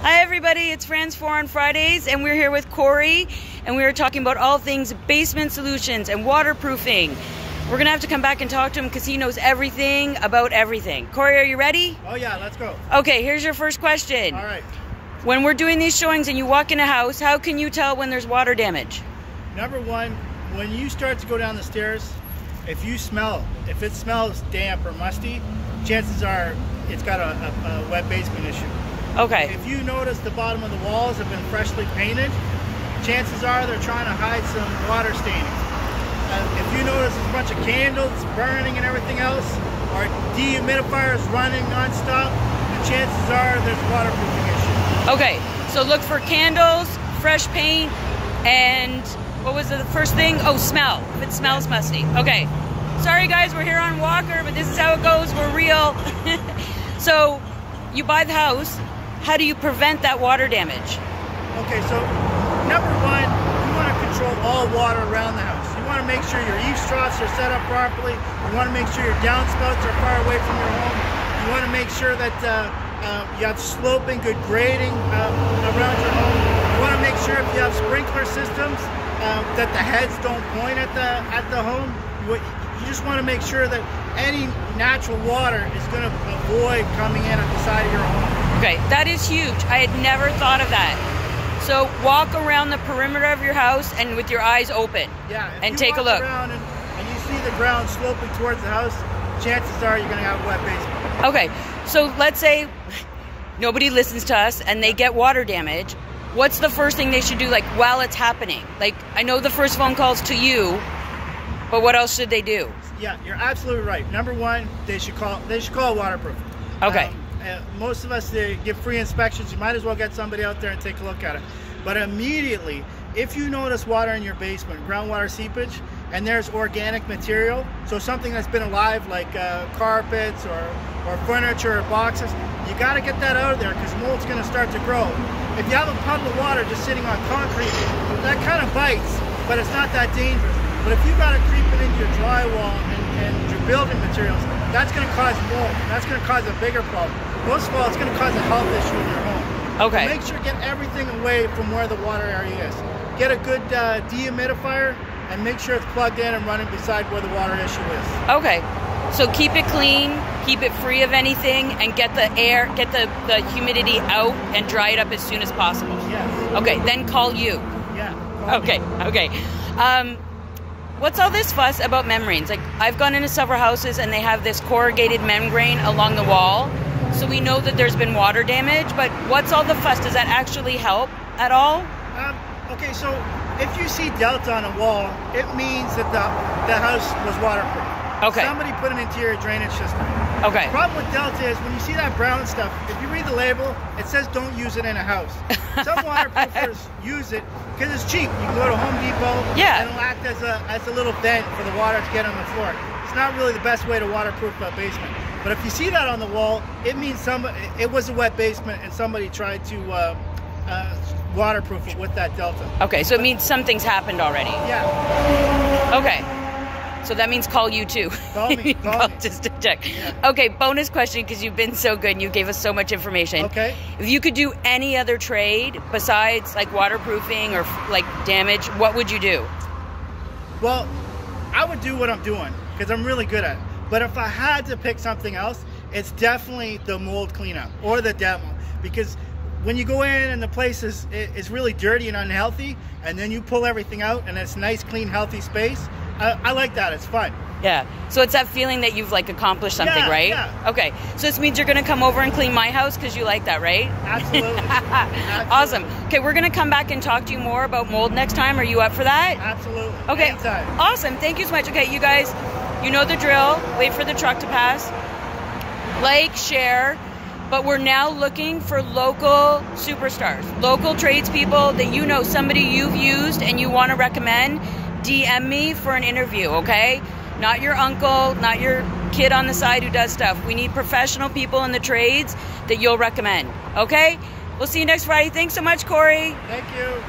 Hi everybody, it's Fran's 4 on Fridays, and we're here with Cory, and we are talking about all things basement solutions and waterproofing. We're gonna have to come back and talk to him because he knows everything about everything. Cory, are you ready? Oh yeah, let's go. Okay, here's your first question. All right. When we're doing these showings and you walk in a house, how can you tell when there's water damage? Number one, when you start to go down the stairs, if it smells damp or musty, chances are it's got a wet basement issue. Okay. If you notice the bottom of the walls have been freshly painted, chances are they're trying to hide some water staining. If you notice a bunch of candles burning and everything else, or dehumidifiers running non-stop, the chances are there's a waterproofing issue. Okay, so look for candles, fresh paint, and what was the first thing? Oh, smell. If it smells musty. Okay. Sorry guys, we're here on Walker, but this is how it goes. We're real. So, you buy the house. How do you prevent that water damage? Okay, so number one, you want to control all water around the house. You want to make sure your eaves troughs are set up properly. You want to make sure your downspouts are far away from your home. You want to make sure that you have sloping, good grading around your home. You want to make sure if you have sprinkler systems that the heads don't point at the home. You just want to make sure that any natural water is going to avoid coming in at the side of your home. Okay, that is huge. I had never thought of that. So walk around the perimeter of your house and with your eyes open. Yeah, and take a look. Around and you see the ground sloping towards the house, chances are you're going to have a wet basement. Okay, so let's say nobody listens to us and they get water damage. What's the first thing they should do, like, while it's happening? Like, I know the first phone call's to you, but what else should they do? Yeah, you're absolutely right. Number one, they should call waterproofing. Okay. Most of us, they give free inspections. You might as well get somebody out there and take a look at it. But immediately, if you notice water in your basement, groundwater seepage, and there's organic material, so something that's been alive like carpets or furniture or boxes, you got to get that out of there because mold's going to start to grow. If you have a puddle of water just sitting on concrete, that kind of bites, but it's not that dangerous. But if you got it creeping into your drywall and your building materials, that's going to cause mold. That's going to cause a bigger problem. Most of all, it's going to cause a health issue in your home. Okay. So make sure to get everything away from where the water area is. Get a good dehumidifier and make sure it's plugged in and running beside where the water issue is. Okay. So keep it clean, keep it free of anything, and get the air, get the humidity out and dry it up as soon as possible. Yes. Okay, then call you. Yeah. Okay, okay. What's all this fuss about membranes? Like, I've gone into several houses and they have this corrugated membrane along the wall. So we know that there's been water damage, but what's all the fuss? Does that actually help at all? Okay, so if you see delta on a wall, it means that the house was waterproof. Okay. Somebody put an interior drainage system. Okay. The problem with delta is when you see that brown stuff, if you read the label, it says don't use it in a house. Some waterproofers use it because it's cheap. You can go to Home Depot and it'll act as a little vent for the water to get on the floor. It's not really the best way to waterproof a basement. But if you see that on the wall, it means it was a wet basement and somebody tried to waterproof it with that delta. Okay, so it means something's happened already. Yeah. Okay. So that means call you too. Call me. Call me. Just to check. Yeah. Okay, bonus question because you've been so good and you gave us so much information. Okay. If you could do any other trade besides like waterproofing or like damage, what would you do? Well, I would do what I'm doing because I'm really good at it. But if I had to pick something else, it's definitely the mold cleanup or the demo. Because when you go in and the place is really dirty and unhealthy, and then you pull everything out and it's nice, clean, healthy space, I like that. It's fun. Yeah. So it's that feeling that you've like accomplished something, right? Yeah. Okay. So this means you're going to come over and clean my house because you like that, right? Absolutely. Absolutely. Awesome. Okay, we're going to come back and talk to you more about mold next time. Are you up for that? Absolutely. Okay. Anytime. Awesome. Thank you so much. Okay, you guys, you know the drill. Wait for the truck to pass. Like, share. But we're now looking for local superstars, local tradespeople that you know, somebody you've used and you want to recommend. DM me for an interview, okay? Not your uncle, not your kid on the side who does stuff. We need professional people in the trades that you'll recommend, okay? We'll see you next Friday. Thanks so much, Cory. Thank you.